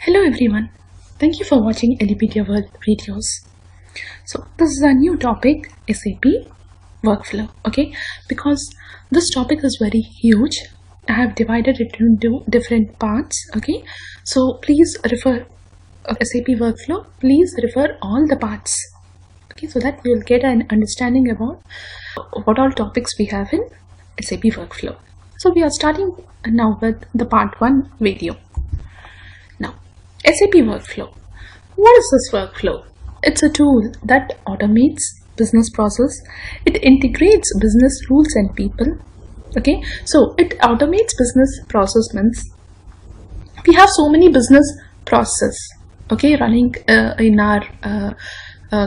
Hello everyone, thank you for watching Edupedia World videos. So this is a new topic, SAP Workflow, okay? Because this topic is very huge, I have divided it into different parts, okay? So please refer SAP Workflow, please refer all the parts, okay? So that we will get an understanding about what all topics we have in SAP Workflow. So we are starting now with the part 1 video. Now, SAP Workflow. What is this workflow? It's a tool that automates business process. It integrates business rules and people. Okay, so it automates business process means we have so many business processes, okay, running in our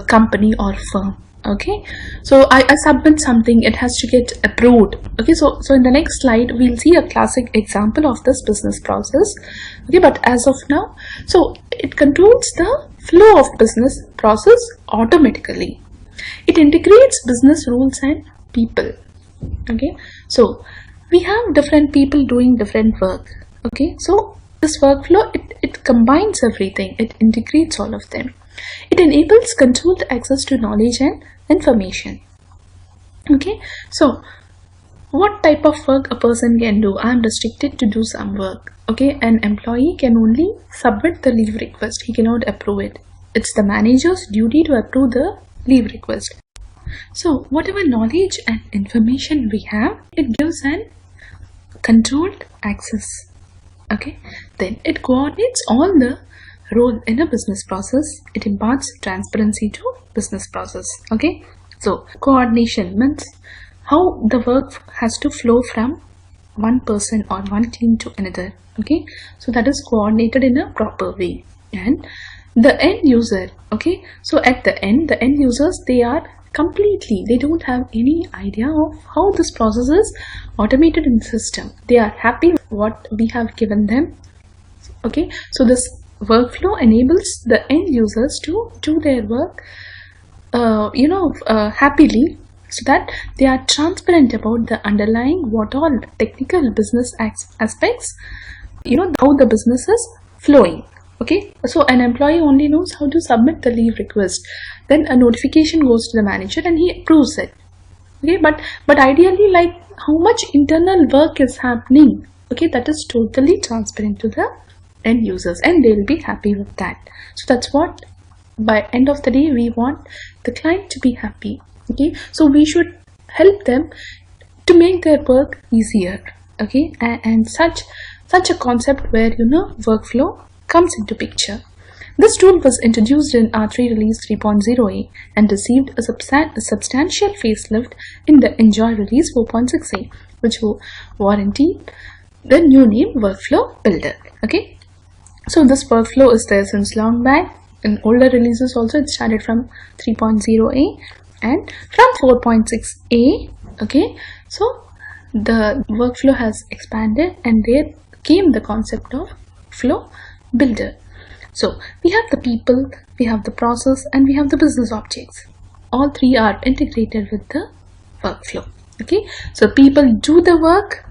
company or firm. Okay, so I submit something, it has to get approved. Okay, so in the next slide we'll see a classic example of this business process. Okay, but as of now, so it controls the flow of business process automatically. It integrates business rules and people. Okay, so we have different people doing different work. Okay, so this workflow, it combines everything, it integrates all of them. It enables controlled access to knowledge and information. Okay, so what type of work a person can do? I am restricted to do some work. Okay, an employee can only submit the leave request, he cannot approve it. It's the manager's duty to approve the leave request. So whatever knowledge and information we have, it gives an controlled access. Okay, then it coordinates all the role in a business process. It imparts transparency to business process. Okay, so coordination means how the work has to flow from one person or one team to another. Okay, so that is coordinated in a proper way. And the end user, okay, so at the end users, they don't have any idea of how this process is automated in the system. They are happy with what we have given them. Okay, so this workflow enables the end users to do their work happily, so that they are transparent about the underlying what all technical business aspects, how the business is flowing. Okay, so an employee only knows how to submit the leave request, then a notification goes to the manager and he approves it. Okay, but ideally, like how much internal work is happening, okay, that is totally transparent to the end users and they'll be happy with that. So that's what, by end of the day, we want the client to be happy. Okay, so we should help them to make their work easier. Okay, and such a concept where workflow comes into picture. This tool was introduced in R3 release 3.0a and received a substantial facelift in the Enjoy release 4.6a, which will warranty the new name Workflow Builder. Okay, so this workflow is there since long back. In older releases also it started from 3.0a and from 4.6a. Okay, so the workflow has expanded and there came the concept of flow builder. So we have the people, we have the process, and we have the business objects. All three are integrated with the workflow. Okay, so people do the work.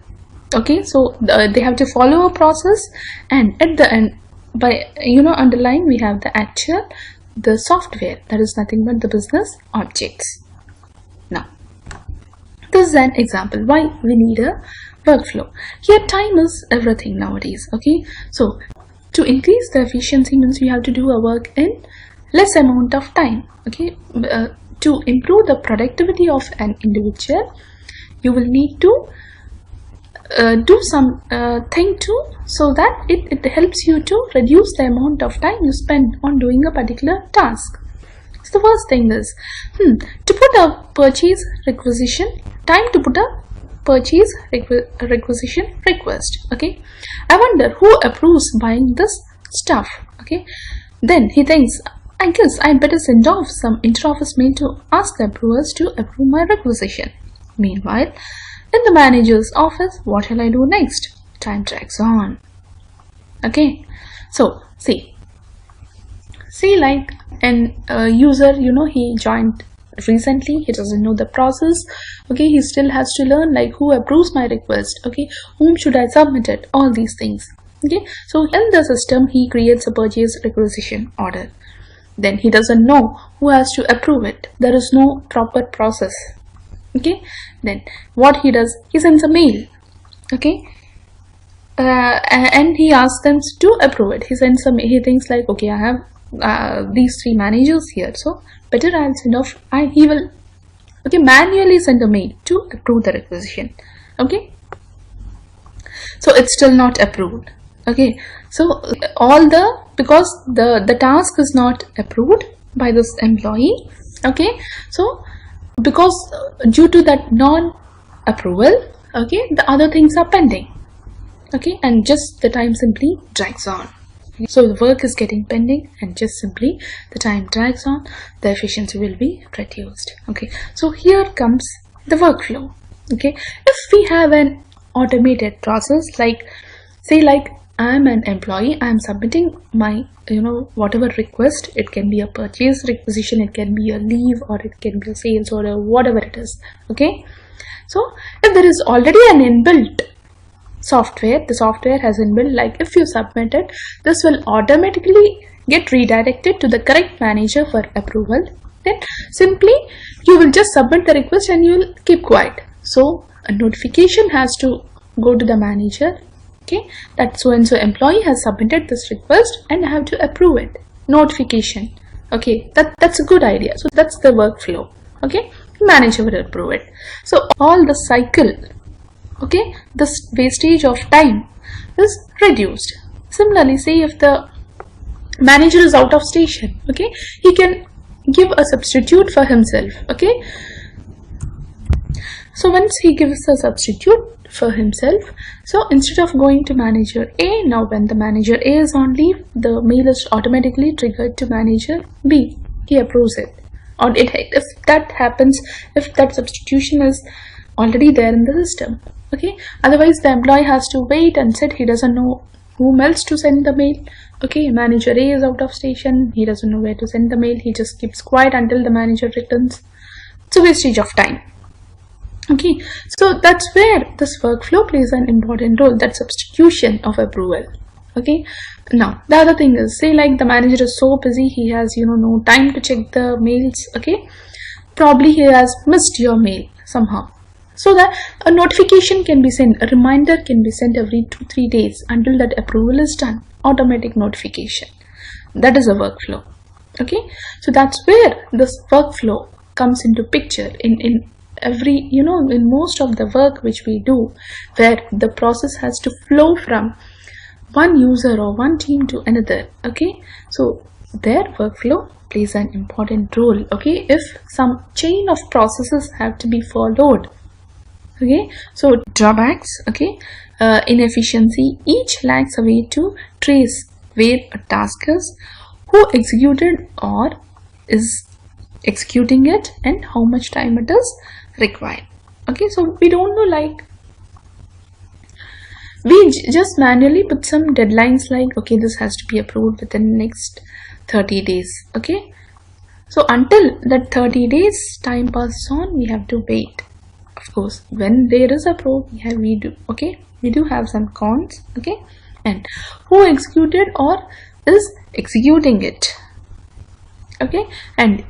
Okay, so they have to follow a process, and at the end, by underlying, we have the software, that is nothing but the business objects. Now this is an example why we need a workflow. Here time is everything nowadays. Okay, so to increase the efficiency means we have to do our work in less amount of time. Okay, to improve the productivity of an individual, you will need to do some thing too, so that it helps you to reduce the amount of time you spend on doing a particular task. So the first thing is to put a purchase requisition, time to put a purchase requisition request. Okay, I wonder who approves buying this stuff. Okay, then he thinks, I guess I'd better send off some inter-office mail to ask the approvers to approve my requisition. Meanwhile, in the manager's office, what shall I do next? Time drags on. Okay, so see like an user, he joined recently, he doesn't know the process. Okay, he still has to learn like who approves my request. Okay, whom should I submit it, all these things. Okay, so in the system he creates a purchase requisition order. Then he doesn't know who has to approve it. There is no proper process. Okay, then what he does, he sends a mail. Okay, and he asks them to approve it. He sends some. He thinks like, okay, I have these 3 managers here, so better I'll send off. He will, okay, manually send a mail to approve the requisition. Okay, so it's still not approved. Okay, so because the task is not approved by this employee. Okay, so because due to that non-approval, okay, the other things are pending. Okay, and just the time simply drags on. So the work is getting pending and just simply the time drags on, the efficiency will be reduced. Okay, so here comes the workflow. Okay, if we have an automated process, like say like I'm an employee, I'm submitting my whatever request. It can be a purchase requisition, it can be a leave, or it can be a sales order, whatever it is. Okay, so if there is already an inbuilt software, the software has inbuilt, like if you submit it, this will automatically get redirected to the correct manager for approval. Then simply you will just submit the request and you will keep quiet. So a notification has to go to the manager, okay, that so and so employee has submitted this request and I have to approve it. Notification. Okay, that's a good idea. So that's the workflow. Okay, manager will approve it. So all the cycle, okay, this wastage of time is reduced. Similarly, say if the manager is out of station, okay, he can give a substitute for himself. Okay, so once he gives a substitute for himself, so instead of going to manager A, now when the manager A is on leave, the mail is automatically triggered to manager B. He approves it. Or if that happens, if that substitution is already there in the system. Okay, otherwise the employee has to wait and sit. He doesn't know whom else to send the mail. Okay, manager A is out of station, he doesn't know where to send the mail, he just keeps quiet until the manager returns. It's a wastage of time. Okay, so that's where this workflow plays an important role, that substitution of approval. Okay, now the other thing is, say like the manager is so busy, he has no time to check the mails. Okay, probably he has missed your mail somehow, so that a notification can be sent, a reminder can be sent every 2-3 days until that approval is done. Automatic notification, that is a workflow. Okay, so that's where this workflow comes into picture in every in most of the work which we do, where the process has to flow from one user or one team to another. Okay, so their workflow plays an important role. Okay, if some chain of processes have to be followed. Okay, so drawbacks, okay, inefficiency, each lacks a way to trace where a task is, who executed or is executing it, and how much time it is required. Okay, so we don't know, like we just manually put some deadlines like, okay, this has to be approved within the next 30 days. Okay, so until that 30 days time passes on, we have to wait. Of course, when there is a pro, we do have some cons. Okay, and who executed or is executing it. Okay, and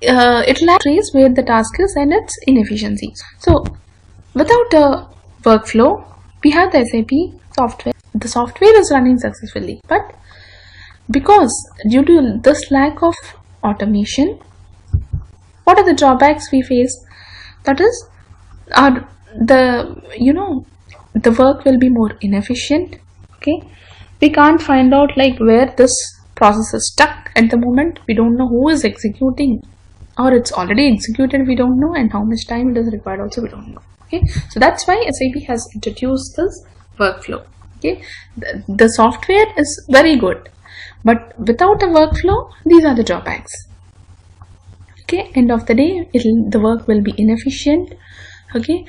it lacks trace where the task is and its inefficiency. So without a workflow, we have the SAP software. The software is running successfully, but because due to this lack of automation, what are the drawbacks we face? That is, the work will be more inefficient. Okay, we can't find out like where this process is stuck at the moment. We don't know who is executing, or it's already executed, we don't know, and how much time it is required also we don't know. Okay, so that's why SAP has introduced this workflow. Okay, the software is very good, but without a workflow, these are the drawbacks. Okay, end of the day, the work will be inefficient. Okay,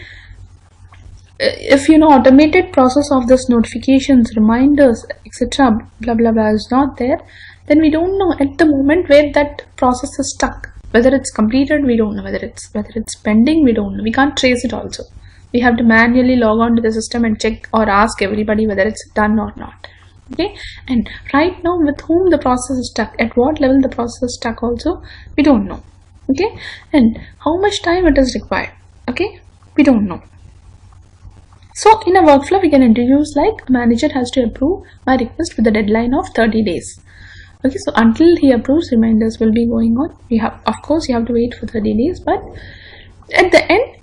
if automated process of this notifications, reminders, etc., blah blah blah is not there, then we don't know at the moment where that process is stuck. Whether it's completed, we don't know. Whether it's pending, we don't know. We can't trace it also. We have to manually log on to the system and check or ask everybody whether it's done or not. Okay, and right now with whom the process is stuck, at what level the process is stuck also, we don't know. Okay, and how much time it is required, okay, we don't know. So in a workflow we can introduce like manager has to approve my request with a deadline of 30 days. Okay, so until he approves, reminders will be going on. Of course you have to wait for 30 days, but at the end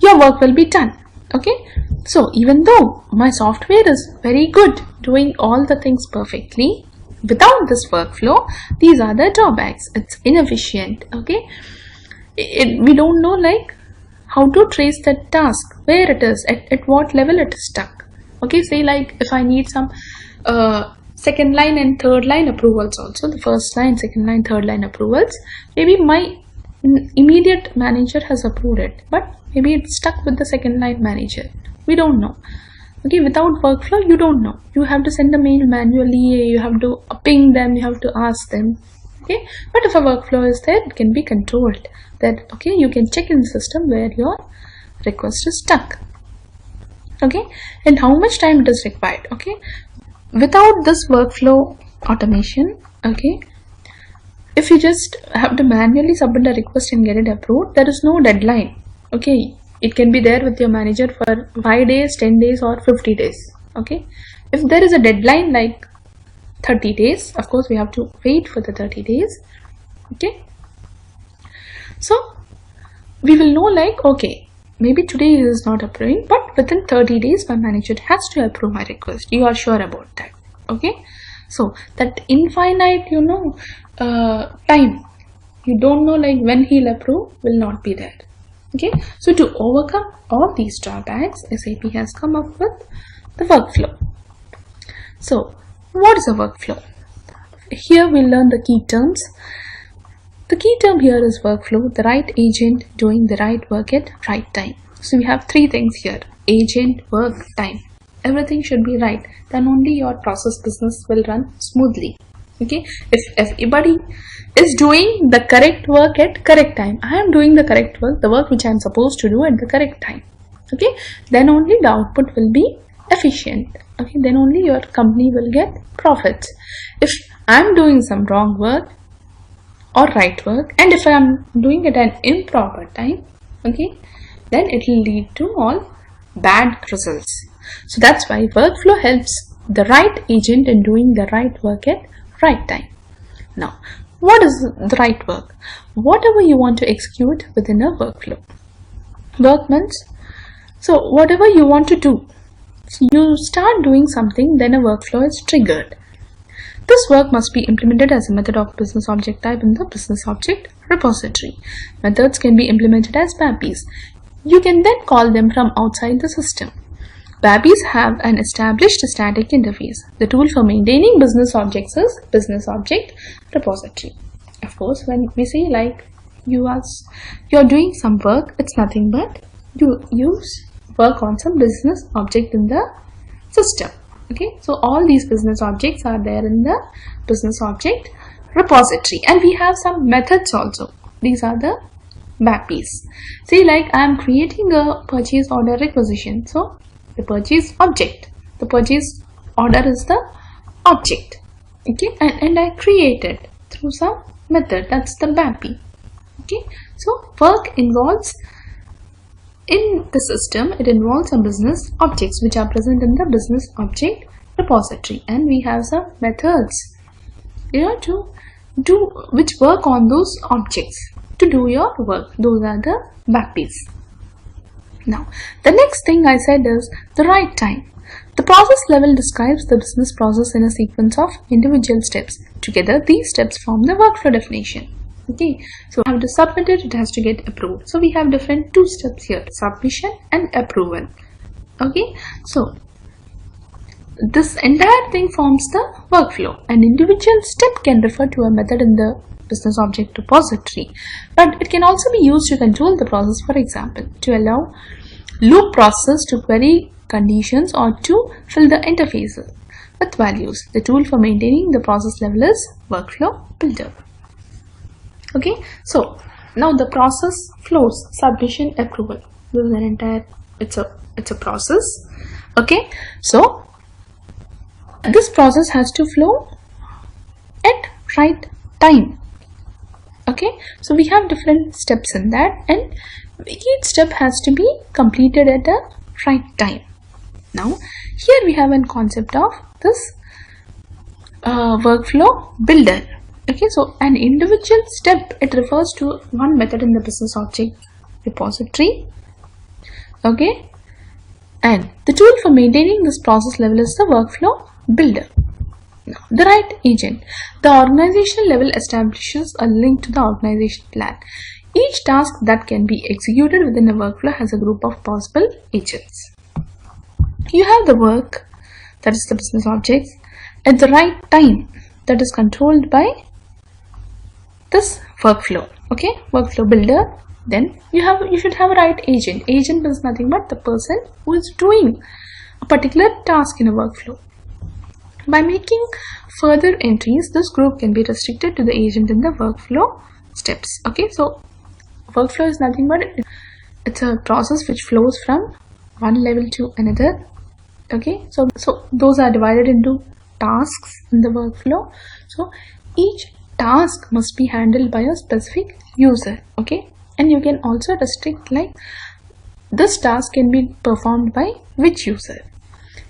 your work will be done. Okay, so even though my software is very good, doing all the things perfectly, without this workflow, these are the drawbacks. It's inefficient. Okay, we don't know like how to trace that task, where it is, at what level it is stuck. Okay, say like if I need some second line and third line approvals also, the first line, second line, third line approvals, maybe my immediate manager has approved it, but maybe it's stuck with the second line manager. We don't know. Okay, without workflow you don't know. You have to send a mail manually, you have to ping them, you have to ask them. Okay, but if a workflow is there, it can be controlled. That okay, you can check in the system where your request is stuck. Okay, and how much time it is required. Okay, without this workflow automation, okay, if you just have to manually submit a request and get it approved, there is no deadline. Okay, it can be there with your manager for 5 days, 10 days or 50 days. Okay, if there is a deadline like 30 days, of course we have to wait for the 30 days. Okay, so we will know like, okay, maybe today is not approving, but within 30 days my manager has to approve my request. You are sure about that. Okay, so that infinite time, you don't know like when he'll approve, will not be there. Okay, so to overcome all these drawbacks, SAP has come up with the workflow. So what is a workflow? Here we learn the key terms. The key term here is workflow, the right agent doing the right work at right time. So we have three things here: agent, work, time. Everything should be right, then only your process business will run smoothly. Okay, if everybody is doing the correct work at correct time, I am doing the correct work, the work which I am supposed to do at the correct time, okay, then only the output will be efficient. Okay, then only your company will get profits. If I am doing some wrong work or right work, and if I am doing it at an improper time, okay, then it will lead to all bad results. So that's why workflow helps the right agent in doing the right work at right time. Now, what is the right work? Whatever you want to execute within a workflow. Work means, so whatever you want to do, so you start doing something, then a workflow is triggered. This work must be implemented as a method of business object type in the business object repository. Methods can be implemented as BAPIs. You can then call them from outside the system. BAPIs have an established static interface. The tool for maintaining business objects is business object repository. Of course, when we say like you're doing some work, it's nothing but you work on some business object in the system. Okay, so all these business objects are there in the business object repository, and we have some methods also. These are the BAPIs. See, like I am creating a purchase order requisition. So the purchase object, the purchase order is the object. Okay, and I create it through some method. That's the BAPI. Okay, so work involves in the system, it involves some business objects which are present in the business object repository, and we have some methods, to do which work on those objects to do your work. Those are the BAPIs. Now, the next thing I said is the right time. The process level describes the business process in a sequence of individual steps. Together, these steps form the workflow definition. Okay, so I have to submit it, it has to get approved. So we have different two steps here: submission and approval. Okay, so this entire thing forms the workflow. An individual step can refer to a method in the business object repository, but it can also be used to control the process. For example, to allow loop process to query conditions or to fill the interfaces with values. The tool for maintaining the process level is workflow builder. Okay, so now the process flows: submission, approval. This is an entire it's a process. Okay, so this process has to flow at right time. Okay, so we have different steps in that, and each step has to be completed at the right time. Now here we have a concept of this workflow builder. Okay, so an individual step, it refers to one method in the business object repository. Okay, and the tool for maintaining this process level is the workflow builder. Now, the right agent. The organizational level establishes a link to the organization plan. Each task that can be executed within a workflow has a group of possible agents. You have the work, that is the business objects, at the right time, that is controlled by this workflow. Okay, workflow builder. Then you should have a right agent. Agent is nothing but the person who is doing a particular task in a workflow. By making further entries, this group can be restricted to the agent in the workflow steps. Okay, so workflow is nothing but it's a process which flows from one level to another. Okay, so those are divided into tasks in the workflow. So each task must be handled by a specific user. Okay, and you can also restrict like this task can be performed by which user.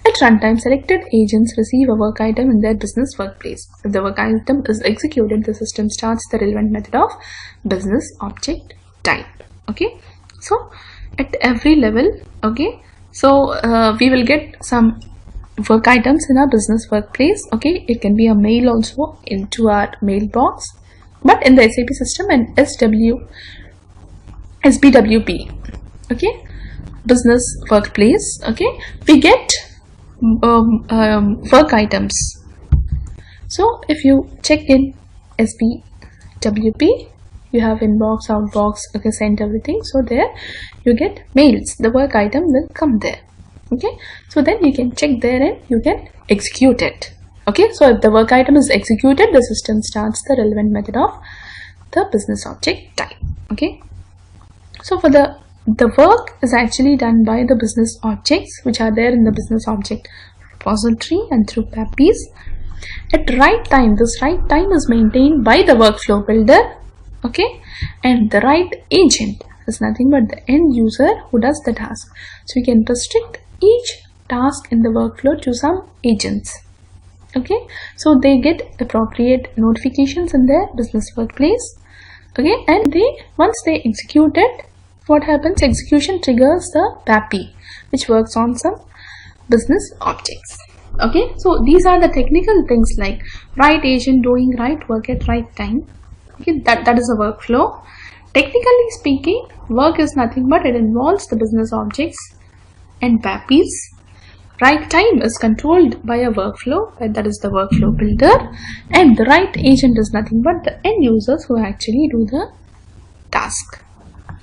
At runtime, selected agents receive a work item in their business workplace. If the work item is executed, the system starts the relevant method of business object type. Okay, so at every level, okay, so we will get some work items in our business workplace. Okay, it can be a mail also into our mailbox, but in the SAP system and SBWP, okay, business workplace, okay, we get work items. So if you check in SBWP, you have inbox, outbox, okay, sent everything. So there you get mails, the work item will come there. Okay, so then you can check there and you can execute it. Okay, so if the work item is executed, the system starts the relevant method of the business object type. Okay, so for the work is actually done by the business objects which are there in the business object repository and through PAPs. At right time, this right time is maintained by the workflow builder. Okay, and the right agent is nothing but the end user who does the task. So you can restrict each task in the workflow to some agents. Okay, so they get appropriate notifications in their business workplace. Okay, and once they execute it, what happens? Execution triggers the PAPI, which works on some business objects. Okay, so these are the technical things like right agent doing right work at right time. Okay, that is a workflow. Technically speaking, work is nothing but it involves the business objects and PAPs. Right time is controlled by a workflow, that is the workflow builder, and the right agent is nothing but the end users who actually do the task.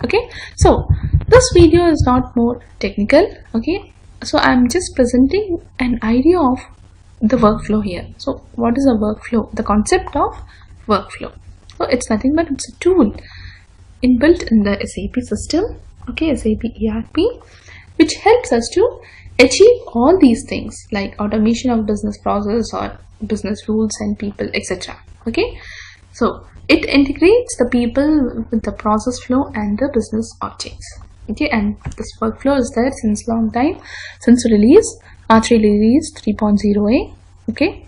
Okay, so this video is not more technical. Okay, so I'm just presenting an idea of the workflow here. So what is a workflow? The concept of workflow. So it's nothing but it's a tool inbuilt in the SAP system, okay, SAP ERP, which helps us to achieve all these things like automation of business process or business rules and people, etc. Okay, so it integrates the people with the process flow and the business objects. Okay, and this workflow is there since long time, since release R3 release 3.0a. Okay,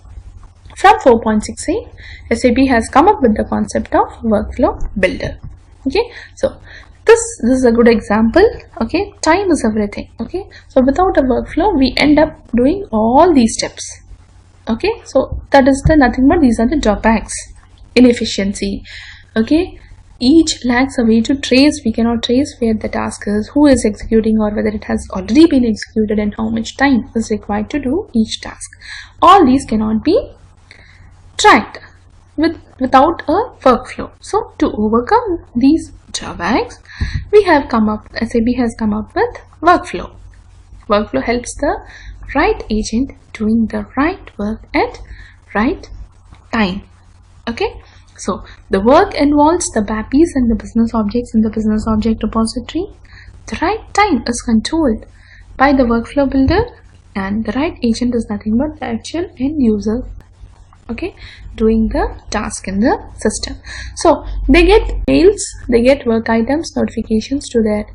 from 4.6a, SAP has come up with the concept of workflow builder. Okay, so this is a good example. Okay, time is everything. Okay, so without a workflow, we end up doing all these steps. Okay, so that is the nothing but these are the drawbacks. Inefficiency. Okay, each lacks a way to trace. We cannot trace where the task is, who is executing, or whether it has already been executed and how much time is required to do each task. All these cannot be tracked without a workflow. So to overcome these drawbacks, SAP has come up with workflow. Workflow helps the right agent doing the right work at right time. Okay, so the work involves the BAPIs and the business objects in the business object repository. the right time is controlled by the workflow builder, and the right agent is nothing but the actual end user, okay, doing the task in the system. So they get mails, they get work items, notifications to their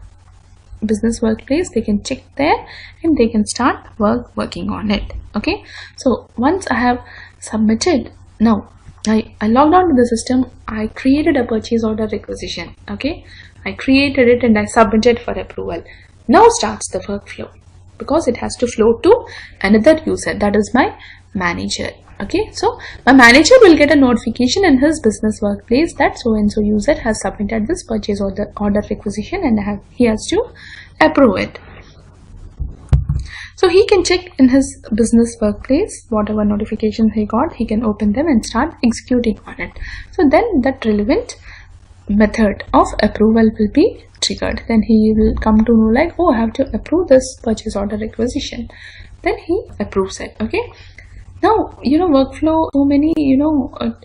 business workplace. They can check there and they can start working on it. Okay, so once I have submitted, now I logged on to the system, I created a purchase order requisition. Okay, I created it and I submitted for approval. Now starts the workflow, because it has to flow to another user, that is my manager. Okay, so my manager will get a notification in his business workplace that so and so user has submitted this purchase order requisition, and he has to approve it. So he can check in his business workplace whatever notifications he got, he can open them and start executing on it. So then that relevant method of approval will be triggered. Then he will come to know like, oh, I have to approve this purchase order requisition. Then he approves it. Okay. Now, workflow, so many,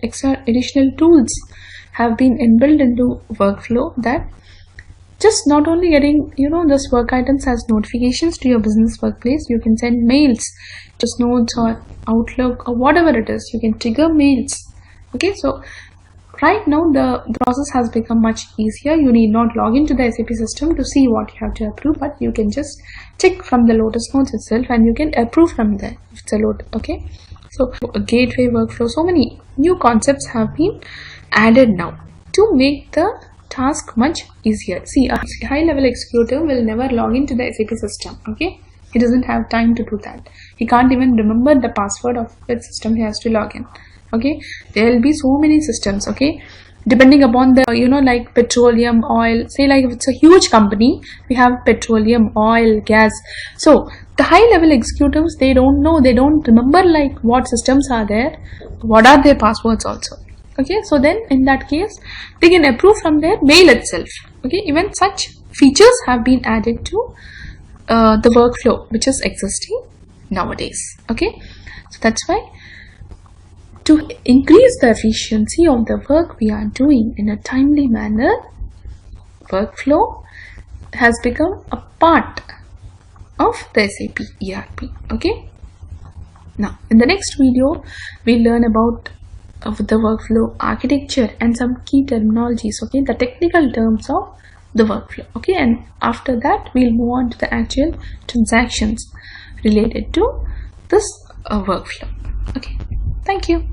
extra additional tools have been inbuilt into workflow that just not only getting, this work items as notifications to your business workplace, you can send mails, just notes or Outlook or whatever it is, you can trigger mails. Okay, so right now the process has become much easier. You need not log into the SAP system to see what you have to approve, but you can just check from the Lotus Notes itself and you can approve from there if it's a load. Okay, so a gateway workflow, so many new concepts have been added now to make the task much easier. See, a high level executive will never log into the SAP system. Okay, he doesn't have time to do that. He can't even remember the password of which system he has to log in. Okay, there will be so many systems. Okay, depending upon the like petroleum, oil, say like if it's a huge company, we have petroleum, oil, gas. So the high level executives, they don't know, they don't remember like what systems are there, what are their passwords also. Okay, so then in that case they can approve from their mail itself. Okay, even such features have been added to the workflow which is existing nowadays. Okay, so that's why, to increase the efficiency of the work we are doing in a timely manner, workflow has become a part of the SAP ERP. Okay. Now, in the next video, we'll learn about the workflow architecture and some key terminologies. Okay, the technical terms of the workflow. Okay, and after that, we'll move on to the actual transactions related to this workflow. Okay, thank you.